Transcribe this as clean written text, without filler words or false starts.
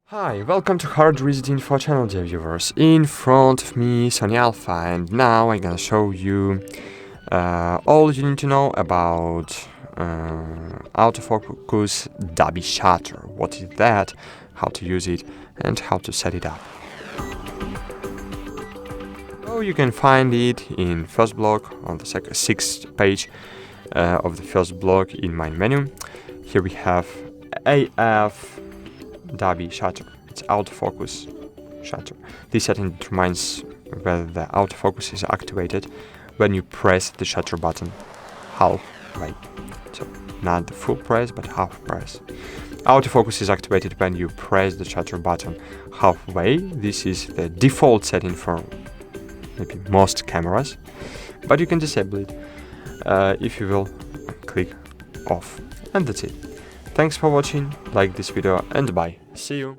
Hi, welcome to HardReset.Info channel, dear viewers. In front of me, Sony Alpha, and now I'm gonna show you all you need to know about autofocus Dolby shutter. What is that, how to use it, and how to set it up. So you can find it in first block on the sixth page of the first block in my menu. Here we have AF Dolby shutter. It's autofocus shutter. This setting determines whether the autofocus is activated when you press the shutter button halfway. So not the full press, but half press. Autofocus is activated when you press the shutter button halfway. This is the default setting for maybe most cameras, but you can disable it if you will click off. And that's it. Thanks for watching, like this video, and bye. See you.